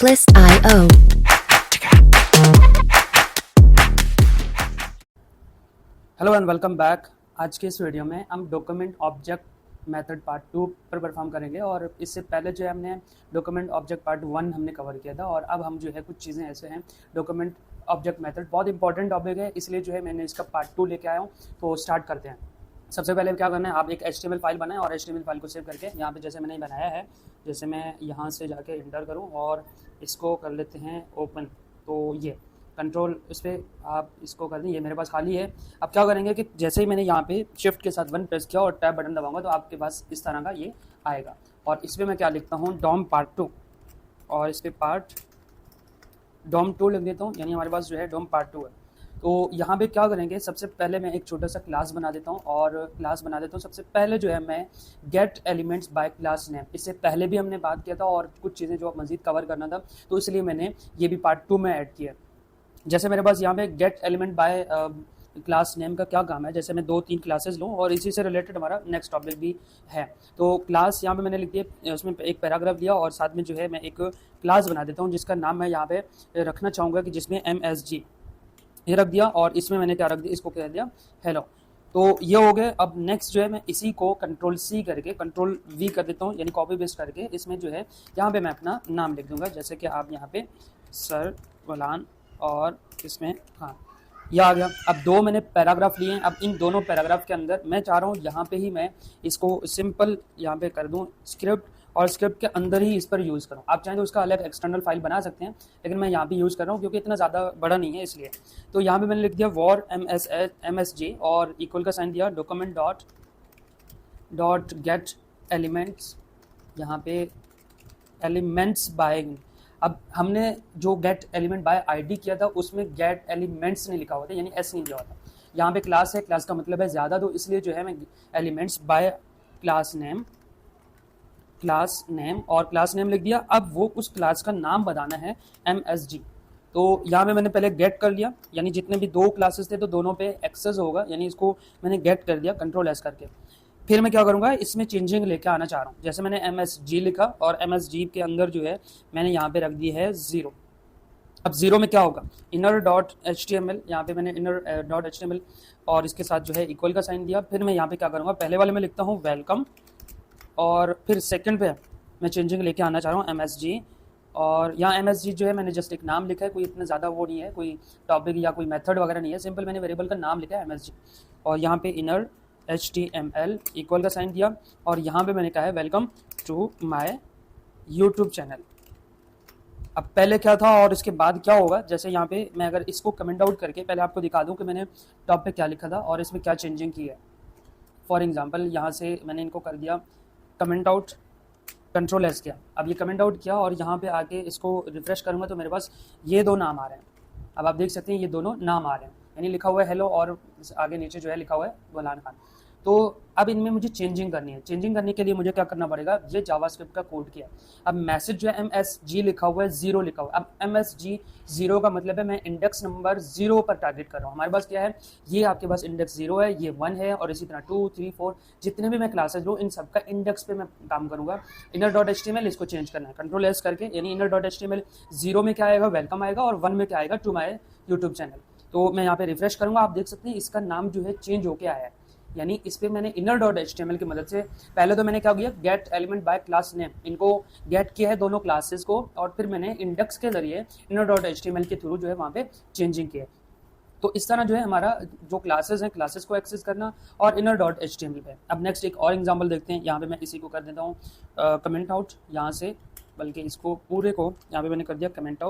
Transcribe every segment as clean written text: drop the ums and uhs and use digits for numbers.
Necklace.io. Hello and welcome back. आज के इस वीडियो में हम डॉक्यूमेंट ऑब्जेक्ट मेथड पार्ट 2 पर परफॉर्म करेंगे और इससे पहले जो है हमने डॉक्यूमेंट ऑब्जेक्ट पार्ट 1 हमने कवर किया था और अब हम जो है कुछ चीज़ें ऐसे हैं। डॉक्यूमेंट ऑब्जेक्ट मेथड बहुत इंपॉर्टेंट टॉपिक है, इसलिए जो है मैंने इसका पार्ट 2 लेके आया हूँ। तो स्टार्ट करते हैं। सबसे पहले क्या करना है, आप एक HTML फाइल बनाएं और HTML फाइल को सेव करके यहाँ पे जैसे मैंने बनाया है, जैसे मैं यहाँ से जाके इंटर करूँ और इसको कर लेते हैं ओपन। तो ये कंट्रोल इस पर आप इसको कर दें, ये मेरे पास खाली है। अब क्या करेंगे कि जैसे ही मैंने यहाँ पे शिफ्ट के साथ 1 प्रेस किया और टैब बटन दबाऊंगा तो आपके पास इस तरह का ये आएगा। और इस पर मैं क्या लिखता हूँ, डॉम पार्ट 2, और इस पर पार्ट डॉम 2 लिख देता हूँ, यानी हमारे पास जो है डॉम पार्ट 2 है। तो यहाँ पे क्या करेंगे, सबसे पहले मैं एक छोटा सा क्लास बना देता हूँ और क्लास बना देता हूँ। सबसे पहले जो है मैं gate elements bye class name, इससे पहले भी हमने बात किया था और कुछ चीज़ें जो मज़ीद कवर करना था, तो इसलिए मैंने ये भी पार्ट 2 में ऐड किया। जैसे मेरे पास यहाँ पे gate element bye class name का क्या काम है, जैसे मैं 2-3 क्लासेस लूँ और इसी से रिलेटेड हमारा नेक्स्ट टॉपिक भी है। तो क्लास यहाँ पे मैंने लिख दिया, उसमें एक पैराग्राफ लिया और साथ में जो है मैं एक क्लास बना देता हूँ जिसका नाम मैं यहाँ पे रखना चाहूँगा कि जिसमें MSG ये रख दिया और इसमें मैंने क्या रख दिया, इसको कह दिया हेलो। तो ये हो गए। अब नेक्स्ट जो है मैं इसी को Ctrl+C करके Ctrl+V कर देता हूँ, यानी कॉपी पेस्ट करके इसमें जो है यहाँ पे मैं अपना नाम लिख दूंगा, जैसे कि आप यहाँ पे सर वलान, और इसमें हाँ ये आ गया। अब 2 मैंने पैराग्राफ लिए हैं। अब इन दोनों पैराग्राफ के अंदर मैं चाह रहा हूँ यहाँ पे ही मैं इसको सिंपल यहाँ पे कर दूँ स्क्रिप्ट, और स्क्रिप्ट के अंदर ही इस पर यूज़ करूँ। आप चाहें तो उसका अलग एक्सटर्नल फाइल बना सकते हैं, लेकिन मैं यहाँ पे यूज़ कर रहा हूँ क्योंकि इतना ज़्यादा बड़ा नहीं है इसलिए। तो यहाँ पे मैंने लिख दिया वॉर MSG और इक्वल का साइन दिया, डॉक्यूमेंट डॉट गेट एलिमेंट्स, यहाँ पे एलिमेंट्स बाय। अब हमने जो गेट एलिमेंट बाय आईडी किया था उसमें गेट एलिमेंट्स नहीं लिखा हुआ था, यानी एस नहीं दिया हुआ था। यहाँ पे क्लास है, क्लास का मतलब है ज़्यादा, तो इसलिए जो है मैं एलिमेंट्स बाय क्लास नेम और क्लास नेम लिख दिया। अब वो उस क्लास का नाम बताना है MSG। तो यहाँ पे मैंने पहले गेट कर लिया, यानी जितने भी 2 क्लासेस थे तो दोनों पे एक्सेस होगा, यानी इसको मैंने गेट कर दिया Ctrl+S करके। फिर मैं क्या करूँगा, इसमें चेंजिंग लेके आना चाह रहा हूँ। जैसे मैंने MSG लिखा और MSG के अंदर जो है मैंने यहाँ पे रख दी है 0। अब 0 में क्या होगा, inner.html, यहाँ पे मैंने inner.html और इसके साथ जो है इक्वल का साइन दिया। फिर मैं यहाँ पे क्या करूँगा, पहले वाले में लिखता हूँ वेलकम, और फिर सेकंड पे मैं चेंजिंग लेके आना चाह रहा हूँ MSG, और यहाँ MSG जो है मैंने जस्ट एक नाम लिखा है, कोई इतना ज़्यादा वो नहीं है, कोई टॉपिक या कोई मेथड वगैरह नहीं है, सिंपल मैंने वेरिएबल का नाम लिखा है MSG। और यहाँ पे इनर HTML इक्वल का साइन दिया और यहाँ पे मैंने कहा है welcome to my YouTube channel. अब पहले क्या था और इसके बाद क्या होगा, जैसे यहाँ पे मैं अगर इसको कमेंट आउट करके पहले आपको दिखा दूँ कि मैंने टॉप पे क्या लिखा था और इसमें क्या चेंजिंग की है। फॉर एग्जांपल यहाँ से मैंने इनको कर दिया कमेंट आउट, Ctrl+S किया। अब ये कमेंट आउट किया और यहाँ पे आके इसको रिफ्रेश करूँगा तो मेरे पास ये 2 नाम आ रहे हैं। अब आप देख सकते हैं ये दोनों नाम आ रहे हैं, यानी लिखा हुआ है हेलो और आगे नीचे जो है लिखा हुआ है वलान खान। तो अब इनमें मुझे चेंजिंग करनी है। चेंजिंग करने के लिए मुझे क्या करना पड़ेगा, ये जावास्क्रिप्ट का कोड किया। अब मैसेज जो है MSG लिखा हुआ है, 0 लिखा हुआ है। अब MSG 0 का मतलब है मैं इंडेक्स नंबर 0 पर टारगेट कर रहा हूँ। हमारे पास क्या है, ये आपके पास इंडेक्स 0 है, ये 1 है, और इसी तरह 2, 3, 4 जितने भी मैं क्लासेज लूँ इन सबका इंडेक्स पे मैं काम करूँगा। inner.html इसको चेंज करना है Ctrl+S करके, यानी inner.html 0 में क्या आएगा, वेलकम आएगा, और 1 में क्या आएगा, टू माय यूट्यूब चैनल। तो मैं यहाँ पे रिफ्रेश करूँगा, आप देख सकते हैं इसका नाम जो है चेंज होके आया है, यानी इस पर मैंने inner.html की मदद से पहले तो मैंने क्या किया, gate element bye class name, इनको गेट किया है दोनों क्लासेस को, और फिर मैंने इंडेक्स के जरिए inner.html के थ्रू जो है वहाँ पे चेंजिंग की है। तो इस तरह जो है हमारा जो क्लासेस हैं, क्लासेस को एक्सेस करना और inner.html पे। अब नेक्स्ट एक और एग्जांपल देखते हैं। यहाँ पे मैं इसी को कर देता हूँ कमेंट आउट, यहाँ से बल्कि इसको पूरे को यहाँ पे मैंने कर दिया कमेंट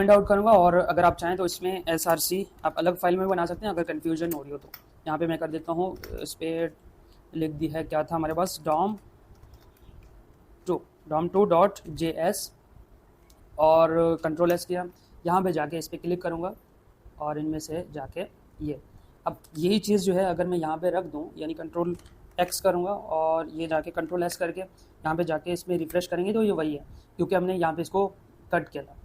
आउट करूँगा, और अगर आप चाहें तो इसमें SRC आप अलग फाइल में बना सकते हैं अगर कन्फ्यूजन हो रही हो तो। यहाँ पे मैं कर देता हूँ, इस पर लिख दी है, क्या था हमारे पास, dom2.js और Ctrl+S किया। यहाँ पे जाके इस पर क्लिक करूँगा और इनमें से जाके ये, अब यही चीज़ जो है अगर मैं यहाँ पे रख दूँ, यानी Ctrl+X करूँगा और ये जाके Ctrl+S करके यहाँ पे जाके इसमें रिफ़्रेश करेंगे तो ये वही है, क्योंकि हमने यहाँ पे इसको कट किया था।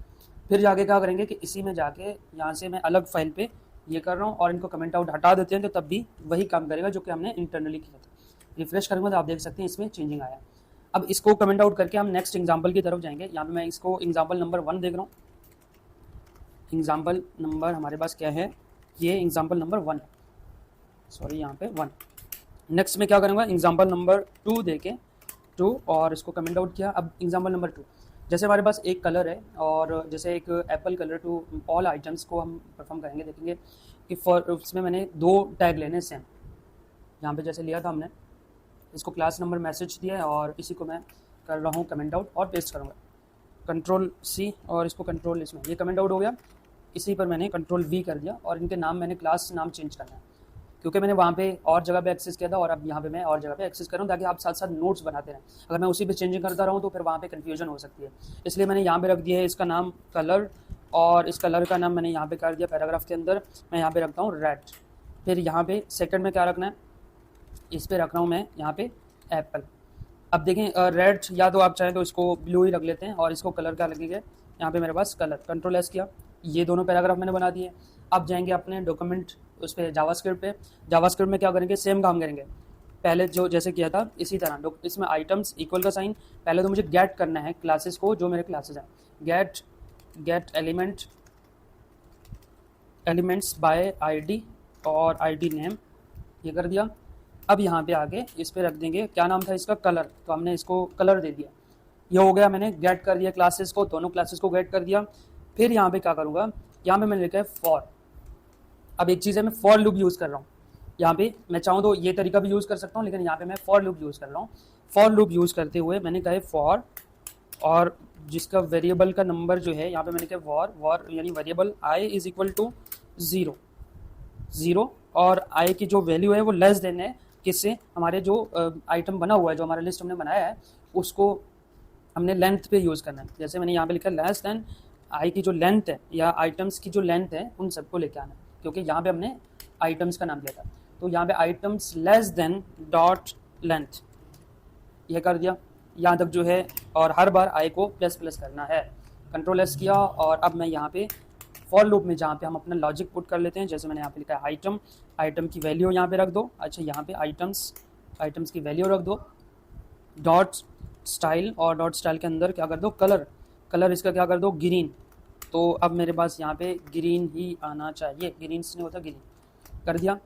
फिर जाके क्या करेंगे कि इसी में जाके यहाँ से मैं अलग फाइल पे ये कर रहा हूँ और इनको कमेंट आउट हटा देते हैं, तो तब भी वही काम करेगा जो कि हमने इंटरनली किया था। रिफ्रेश करूँगा तो आप देख सकते हैं इसमें चेंजिंग आया। अब इसको कमेंट आउट करके हम नेक्स्ट एग्जाम्पल की तरफ जाएंगे। यहाँ पे मैं इसको एग्जाम्पल नंबर 1 देख रहा हूँ। एग्जाम्पल नंबर हमारे पास क्या है, ये एग्जाम्पल नंबर 1 है, सॉरी यहाँ पे 1। नेक्स्ट में क्या करूँगा, एग्जाम्पल नंबर 2 देके 2 और इसको कमेंट आउट किया। अब एग्जाम्पल नंबर 2, जैसे हमारे पास एक कलर है और जैसे एक apple colour to all items को हम परफॉर्म करेंगे, देखेंगे कि फॉर उसमें मैंने 2 टैग लेने सेम। यहाँ पे जैसे लिया था हमने, इसको क्लास नंबर मैसेज दिया है और इसी को मैं कर रहा हूँ कमेंट आउट और पेस्ट करूँगा कंट्रोल C और इसको कंट्रोल इसमें, ये कमेंट आउट हो गया। इसी पर मैंने कंट्रोल V कर दिया और इनके नाम मैंने क्लास नाम चेंज करना है, क्योंकि मैंने वहाँ पे और जगह पे एक्सेस किया था और अब यहाँ पे मैं और जगह पे एक्सेस कर रहा हूँ, ताकि आप साथ साथ नोट्स बनाते रहें। अगर मैं उसी पे चेंजिंग करता रहूँ तो फिर वहाँ पे कन्फ्यूजन हो सकती है, इसलिए मैंने यहाँ पे रख दिया है इसका नाम कलर, और इस कलर का नाम मैंने यहाँ पे कर दिया पैराग्राफ के अंदर, मैं यहाँ पे रखता हूँ रेड। फिर यहाँ पे सेकंड में क्या रखना है, इस पर रख रहा हूँ मैं यहाँ पे एप्पल। अब देखें रेड, या तो आप चाहें तो इसको ब्लू ही रख लेते हैं और इसको कलर क्या लगेगा, यहाँ पे मेरे पास कलर, कंट्रोल S किया, ये दोनों पैराग्राफ मैंने बना दिए। अब जाएंगे अपने डॉक्यूमेंट उस पर जावास्क्रिप्ट पे। जावास्क्रिप्ट में क्या करेंगे, सेम काम करेंगे पहले जो जैसे किया था इसी तरह। इसमें आइटम्स इक्वल का साइन, पहले तो मुझे गेट करना है क्लासेस को, जो मेरे क्लासेस हैं, गेट एलिमेंट्स बाय ID और ID नेम, ये कर दिया। अब यहाँ पे आके इस पे रख देंगे, क्या नाम था इसका, कलर, तो हमने इसको कलर दे दिया। ये हो गया, मैंने गेट कर दिया क्लासेस को, दोनों क्लासेस को गेट कर दिया। फिर यहाँ पे क्या करूँगा, यहाँ पे मैंने लिखा है फॉर। अब एक चीज़ है, मैं फॉर लूप यूज़ कर रहा हूँ। यहाँ पे मैं चाहूँ तो ये तरीका भी यूज़ कर सकता हूँ, लेकिन यहाँ पे मैं फॉर लूप यूज़ कर रहा हूँ। फॉर लूप यूज़ करते हुए मैंने कहा है फॉर, और जिसका वेरिएबल का नंबर जो है यहाँ पे मैंने कहा वॉर यानी variable I is equal to 0 और I की जो वैल्यू है वो लेस देन है किससे, हमारे जो आइटम बना हुआ है, जो हमारा लिस्ट हमने बनाया है, उसको हमने लेंथ पे यूज़ करना है। जैसे मैंने यहाँ पे लिखा लेस देन I की जो लेंथ है या आइटम्स की जो लेंथ है उन सबको लेके आना है, क्योंकि यहाँ पे हमने आइटम्स का नाम लिया था। तो यहाँ पे items less than dot length, यह कर दिया यहाँ तक जो है, और हर बार I को प्लस प्लस करना है, कंट्रोल S किया। और अब मैं यहाँ पे फॉर लूप में जहाँ पे हम अपना लॉजिक पुट कर लेते हैं, जैसे मैंने यहाँ पे लिखा है आइटम की वैल्यू यहाँ पे रख दो। अच्छा, यहाँ पे आइटम्स की वैल्यू रख दो, डॉट स्टाइल, और डॉट स्टाइल के अंदर क्या कर दो, कलर इसका क्या कर दो, ग्रीन। तो अब मेरे पास यहाँ पे ग्रीन ही आना चाहिए, ग्रीन से नहीं होता, ग्रीन कर दिया।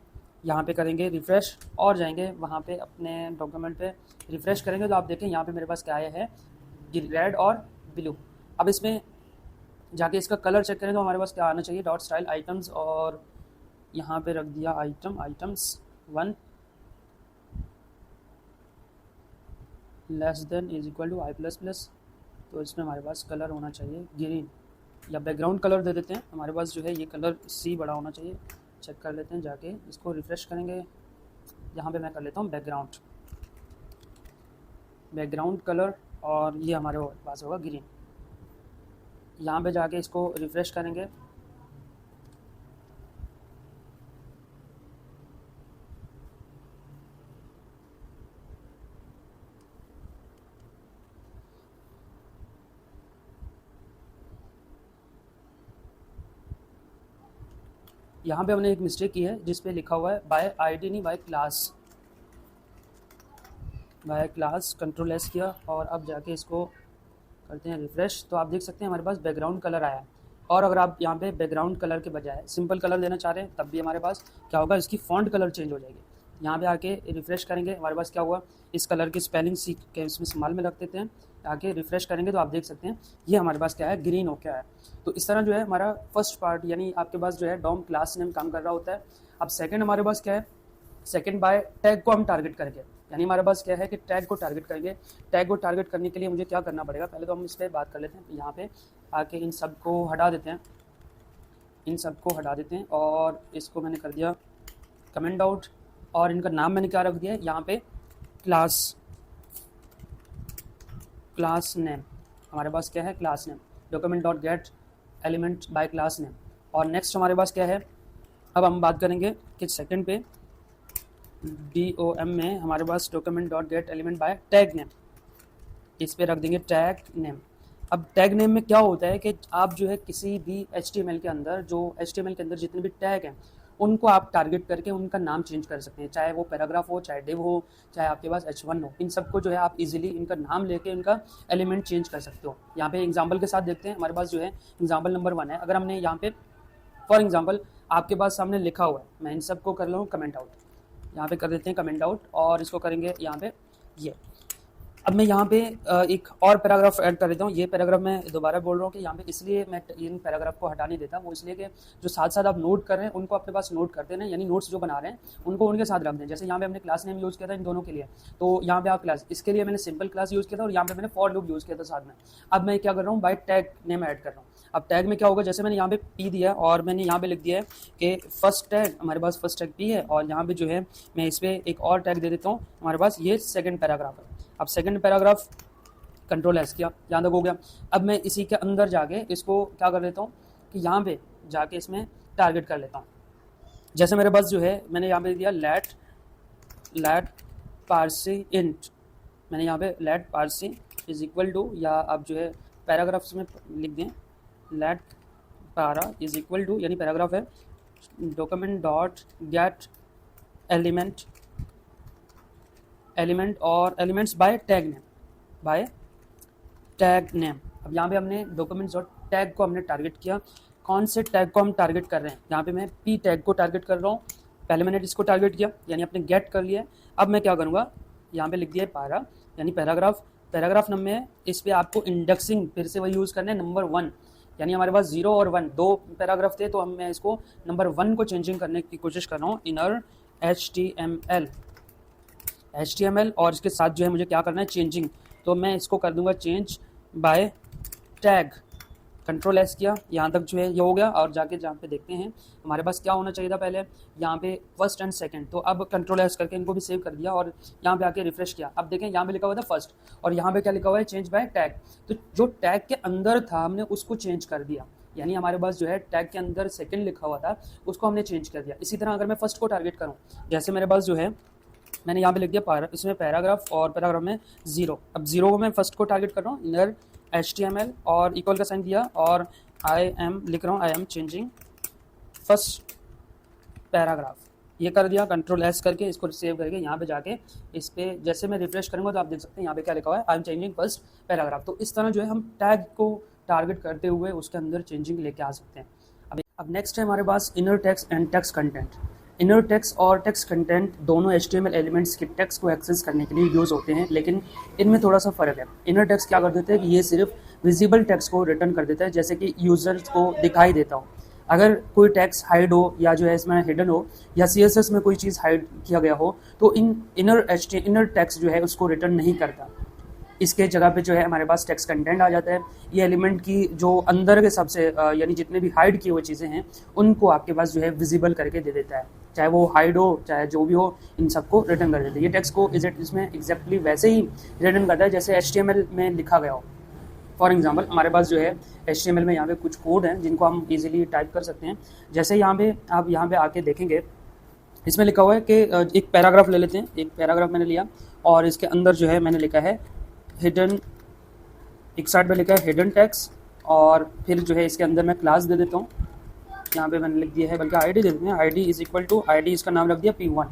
यहाँ पे करेंगे रिफ़्रेश और जाएंगे वहाँ पे अपने डॉक्यूमेंट पे रिफ़्रेश करेंगे, तो आप देखें यहाँ पे मेरे पास क्या आया है, रेड और ब्लू। अब इसमें जाके इसका कलर चेक करें तो हमारे पास क्या आना चाहिए, डॉट स्टाइल आइटम्स, और यहाँ पे रख दिया items 1 less than is equal to I++। तो इसमें हमारे पास कलर होना चाहिए ग्रीन, या बैकग्राउंड कलर दे देते हैं, हमारे पास जो है ये कलर C बड़ा होना चाहिए। चेक कर लेते हैं, जाके इसको रिफ़्रेश करेंगे। यहाँ पे मैं कर लेता हूँ बैकग्राउंड कलर, और ये हमारे पास होगा ग्रीन। यहाँ पे जाके इसको रिफ़्रेश करेंगे, यहाँ पे हमने एक मिस्टेक की है जिस पे लिखा हुआ है बाय ID नहीं बाय क्लास, कंट्रोल S किया और अब जाके इसको करते हैं रिफ़्रेश। तो आप देख सकते हैं हमारे पास बैकग्राउंड कलर आया है। और अगर आप यहाँ पे बैकग्राउंड कलर के बजाय सिंपल कलर देना चाह रहे हैं, तब भी हमारे पास क्या होगा, इसकी फ़ॉन्ट कलर चेंज हो जाएगी। यहाँ पे आके रिफ़्रेश करेंगे, हमारे पास क्या हुआ, इस कलर की स्पेलिंग सीख के इसमें स्मॉल में रख देते हैं। आके रिफ़्रेश करेंगे तो आप देख सकते हैं ये हमारे पास क्या है, ग्रीन हो क्या है। तो इस तरह जो है हमारा फर्स्ट पार्ट, यानी आपके पास जो है डॉम क्लास नेम काम कर रहा होता है। अब सेकंड हमारे पास क्या है, सेकंड बाय टैग को हम टारगेट करेंगे, यानी हमारे पास क्या है कि टैग को टारगेट करेंगे। टैग को टारगेट करने के लिए मुझे क्या करना पड़ेगा, पहले तो हम इस पर बात कर लेते हैं। यहाँ पे आके इन सब को हटा देते हैं, और इसको मैंने कर दिया कमेंट आउट, और इनका नाम मैंने क्या रख दिया है यहाँ पे, क्लास नेम। हमारे पास क्या है, class name, document dot get element bye class name. और नेक्स्ट हमारे पास क्या है, अब हम बात करेंगे कि सेकंड पे DOM में हमारे पास document dot get element by tag name, इस पे रख देंगे टैग नेम। अब टैग नेम में क्या होता है कि आप जो है किसी भी HTML के अंदर जितने भी टैग हैं उनको आप टारगेट करके उनका नाम चेंज कर सकते हैं, चाहे वो पैराग्राफ हो, चाहे डिव हो, चाहे आपके पास H1 हो। इन सबको जो है आप इजीली इनका नाम लेके इनका एलिमेंट चेंज कर सकते हो। यहाँ पे एग्जांपल के साथ देखते हैं। हमारे पास जो है एग्जांपल नंबर 1 है। अगर हमने यहाँ पे फॉर एग्जांपल आपके पास सामने लिखा हुआ है, मैं इन सबको कर लूँ कमेंट आउट, यहाँ पे कर देते हैं कमेंट आउट और इसको करेंगे यहाँ पे ये। अब मैं यहाँ पे एक और पैराग्राफ ऐड कर देता हूँ। ये पैराग्राफ मैं दोबारा बोल रहा हूँ कि यहाँ पे इसलिए मैं इन पैराग्राफ को हटा नहीं देता, वो इसलिए कि जो साथ साथ आप नोट कर रहे हैं उनको अपने पास नोट करते हैं, यानी नोट्स जो बना रहे हैं उनको उनके साथ रख दें। जैसे यहाँ पे हमने क्लास नेम यूज़ किया था इन दोनों के लिए, तो यहाँ पे आप क्लास, इसके लिए मैंने सिंपल क्लास यूज़ किया था और यहाँ पे मैंने फॉर लूप यूज़ किया था साथ में। अब मैं क्या कर रहा हूँ, बाय टैग नेम ऐड कर रहा हूँ। अब टैग में क्या होगा, जैसे मैंने यहाँ पे पी दिया और मैंने यहाँ पे लिख दिया है कि फर्स्ट टैग, हमारे पास फर्स्ट टैग पी है और यहाँ पे जो है मैं इस पर एक और टैग दे देता हूँ, हमारे पास ये सेकंड पैराग्राफ है। अब सेकंड पैराग्राफ कंट्रोल एस किया, यहाँ तक हो गया। अब मैं इसी के अंदर जाके इसको क्या कर लेता हूँ कि यहाँ पे जाके इसमें टारगेट कर लेता हूँ। जैसे मेरे पास जो है मैंने यहाँ पे दिया लेट पार्सी इंट, मैंने यहाँ पे लेट पार्सी इज इक्वल टू, या आप जो है पैराग्राफ्स में लिख दें लेट पारा इज इक्वल टू, यानी पैराग्राफ है डॉक्यूमेंट डॉट गेट एलिमेंट और एलिमेंट्स बाय टैग नेम। अब यहाँ पे हमने डॉक्यूमेंट्स डॉट टैग को हमने टारगेट किया। कौन से टैग को हम टारगेट कर रहे हैं, यहाँ पे मैं पी टैग को टारगेट कर रहा हूँ। पहले मैंने इसको टारगेट किया, यानी अपने गेट कर लिया। अब मैं क्या करूँगा, यहाँ पे लिख दिया पारा, यानी पैराग्राफ नंबर है, इस पर आपको इंडेक्सिंग फिर से वही यूज़ करना है नंबर 1, यानी हमारे पास 0 और 1 दो पैराग्राफ थे, तो मैं इसको नंबर 1 को चेंजिंग करने की कोशिश कर रहा हूँ। इनर HTML और इसके साथ जो है मुझे क्या करना है, चेंजिंग, तो मैं इसको कर दूंगा change bye tag. Control S किया, यहाँ तक जो है ये हो गया। और जाके जहाँ पे देखते हैं हमारे पास क्या होना चाहिए था पहले, यहाँ पे फर्स्ट एंड सेकंड, तो अब कंट्रोल एस करके इनको भी सेव कर दिया और यहाँ पे आके रिफ्रेश किया। अब देखें यहाँ पे लिखा हुआ था फर्स्ट और यहाँ पे क्या लिखा हुआ है, चेंज बाय टैग। तो जो टैग के अंदर था हमने उसको चेंज कर दिया, यानी हमारे पास जो है टैग के अंदर सेकंड लिखा हुआ था उसको हमने चेंज कर दिया। इसी तरह अगर मैं फर्स्ट को टारगेट करूँ, जैसे मेरे पास जो है मैंने यहाँ पे लिख दिया इसमें पैराग्राफ और पैराग्राफ में 0। अब 0 को मैं फर्स्ट को टारगेट कर रहा हूँ, इनर HTML और इक्वल का साइन दिया और लिख रहा हूँ I am changing first paragraph, ये कर दिया। कंट्रोल एस करके इसको सेव करके यहाँ पे जाके इस पे जैसे मैं रिफ्रेश करूँगा तो आप देख सकते हैं यहाँ पे क्या लिखा हुआ है, I am changing first paragraph. तो इस तरह जो है हम टैग को टारगेट करते हुए उसके अंदर चेंजिंग लेके आ सकते हैं। अब नेक्स्ट है हमारे पास inner text and text content. Inner text और टेक्स्ट कंटेंट दोनों HTML एलिमेंट्स के टेक्स्ट को एक्सेस करने के लिए यूज़ होते हैं, लेकिन इनमें थोड़ा सा फ़र्क है। इनर टेक्स्ट क्या कर देते हैं कि ये सिर्फ विजिबल टेक्स्ट को रिटर्न कर देता है, जैसे कि यूज़र्स को दिखाई देता हो। अगर कोई टेक्स्ट हाइड हो या जो है इसमें हिडन हो या CSS में कोई चीज़ हाइड किया गया हो तो इनर टेक्स्ट जो है उसको रिटर्न नहीं करता। इसके जगह पे जो है हमारे पास टेक्स्ट कंटेंट आ जाता है। ये एलिमेंट की जो अंदर के सबसे यानी जितने भी हाइड किए हुए चीज़ें हैं उनको आपके पास जो है विजिबल करके दे देता है, चाहे वो हाइड हो चाहे जो भी हो, इन सबको रिटर्न कर देता है। ये टेक्स्ट को इसमें एग्जैक्टली वैसे ही रिटर्न करता है जैसे HTML में लिखा गया हो। फॉर एग्जांपल हमारे पास जो है HTML में यहाँ पे कुछ कोड हैं जिनको हम इजीली टाइप कर सकते हैं। जैसे यहाँ पे आप यहाँ पे आके देखेंगे, इसमें लिखा हुआ है कि एक पैराग्राफ ले लेते हैं। एक पैराग्राफ मैंने लिया और इसके अंदर जो है मैंने लिखा है हिडन, एक साइड पे लिखा है हिडन टेक्स्ट और फिर जो है इसके अंदर मैं क्लास दे देता हूँ। यहाँ पे मैंने लिख दिया है, बल्कि ID दे देते हैं, ID is equal to ID, इसका नाम रख दिया P1।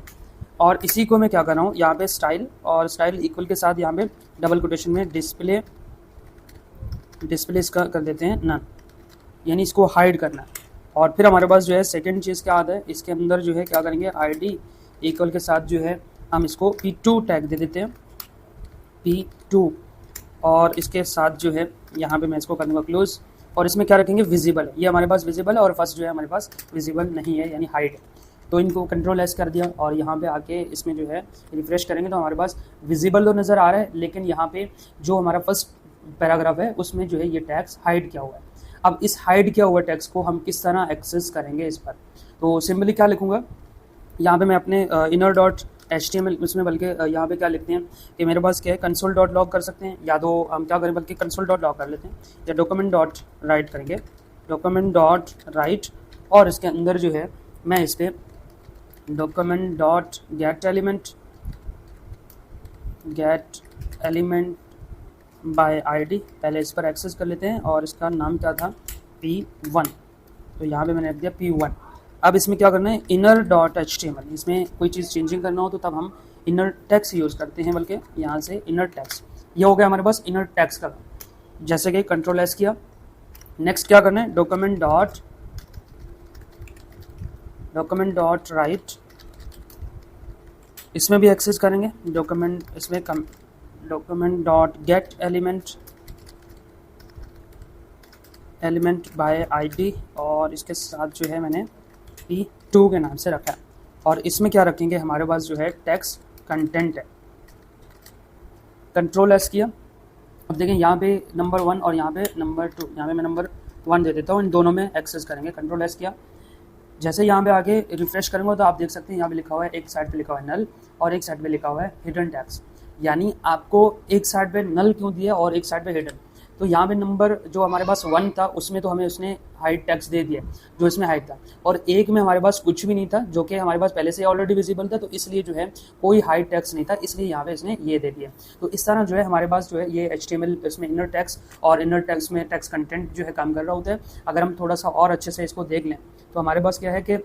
और इसी को मैं क्या कर रहा हूँ, यहाँ पे स्टाइल और स्टाइल इक्वल के साथ यहाँ पे डबल कोटेशन में डिस्प्ले इसका कर देते हैं नन, यानी इसको हाइड करना है। और फिर हमारे पास जो है सेकंड चीज़ क्या आता है, इसके अंदर जो है क्या करेंगे, ID इक्वल के साथ जो है हम इसको P2 टैग दे देते हैं, P2। और इसके साथ जो है यहाँ पे मैं इसको कर दूँगा क्लोज और इसमें क्या रखेंगे, विजिबल। ये हमारे पास विजिबल है और फर्स्ट जो है हमारे पास विजिबल नहीं है, यानी हाइड है। तो इनको कंट्रोल एस कर दिया और यहाँ पे आके इसमें जो है रिफ्रेश करेंगे तो हमारे पास विजिबल तो नज़र आ रहा है, लेकिन यहाँ पे जो हमारा फर्स्ट पैराग्राफ है उसमें जो है ये टैक्स हाइड किया हुआ है। अब इस हाइड किया हुआ टैक्स को हम किस तरह एक्सेस करेंगे इस पर, तो सिंपली क्या लिखूँगा, यहाँ पे मैं अपने इनर डॉट HTML उसमें, बल्कि यहाँ पे क्या लिखते हैं कि मेरे पास क्या है, कंसोल डॉट लॉग कर सकते हैं, या तो हम क्या करें बल्कि कंसोल डॉट लॉग कर लेते हैं, या डॉक्यूमेंट डॉट राइट करेंगे, डॉक्यूमेंट डॉट राइट। और इसके अंदर जो है मैं इस पर document dot get element bye ID, पहले इस पर एक्सेस कर लेते हैं और इसका नाम क्या था, P1। तो यहाँ पे मैंने रख दिया P1। अब इसमें क्या करना है, इनर डॉट HTML, इसमें कोई चीज़ चेंजिंग करना हो तो तब हम इनर टैक्स यूज़ करते हैं, बल्कि यहाँ से इनर टैक्स, ये हो गया हमारे पास इनर टैक्स का। जैसे कि कंट्रोल एस किया, नेक्स्ट क्या करना है, डॉक्यूमेंट डॉट राइट, इसमें भी एक्सेस करेंगे डॉक्यूमेंट, इसमें document dot get element bye ID, और इसके साथ जो है मैंने P2 के नाम से रखा है। और इसमें क्या रखेंगे, हमारे पास जो है टेक्स्ट कंटेंट है। कंट्रोल एस किया, अब देखें यहाँ पे नंबर 1 और यहाँ पे नंबर 2, यहाँ पे मैं नंबर 1 दे देता हूँ, इन दोनों में एक्सेस करेंगे। कंट्रोल एस किया, जैसे यहाँ पे आगे रिफ्रेश करेंगे तो आप देख सकते हैं यहाँ पे लिखा हुआ है, एक साइड पे लिखा हुआ है नल और एक साइड पे लिखा हुआ है हिडन टैग्स। यानी आपको एक साइड पे नल क्यों दिया और एक साइड पे हिडन, तो यहाँ पे नंबर जो हमारे पास 1 था उसमें तो हमें उसने हाइड टैक्स दे दिया जो इसमें हाइड था, और एक में हमारे पास कुछ भी नहीं था जो कि हमारे पास पहले से ऑलरेडी विजिबल था, तो इसलिए जो है कोई हाइड टैक्स नहीं था, इसलिए यहाँ पे इसने ये दे दिया। तो इस तरह जो है हमारे पास जो है ये HTML इसमें इनर टैक्स और इनर टैक्स में टैक्स कंटेंट जो है काम कर रहा होता है। अगर हम थोड़ा सा और अच्छे से इसको देख लें तो हमारे पास क्या है कि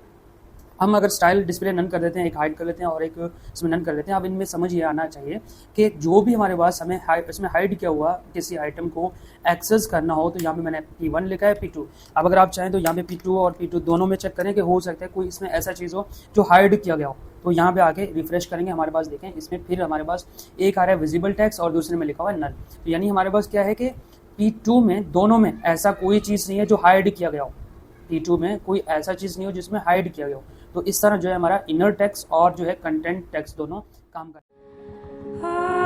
हम अगर स्टाइल डिस्प्ले नन कर देते हैं, एक हाइड कर लेते हैं और एक इसमें नन कर लेते हैं। अब इनमें समझ ये आना चाहिए कि जो भी हमारे पास हमें इसमें हाइड किया हुआ किसी आइटम को एक्सेस करना हो, तो यहाँ पे मैंने P1 लिखा है, P2। अब अगर आप चाहें तो यहाँ पे P2 और P2 दोनों में चेक करें कि हो सकता है कोई इसमें ऐसा चीज़ हो जो हाइड किया गया हो, तो यहाँ पे आके रिफ्रेश करेंगे, हमारे पास देखें इसमें फिर हमारे पास एक आ रहा है विजिबल टैक्स और दूसरे में लिखा हुआ है नल। तो यानी हमारे पास क्या है कि P2 में दोनों में ऐसा कोई चीज़ नहीं है जो हाइड किया गया हो, P2 में कोई ऐसा चीज़ नहीं हो जिसमें हाइड किया गया हो। तो इस तरह जो है हमारा इनर टेक्स्ट और जो है कंटेंट टेक्स्ट दोनों काम करते हैं।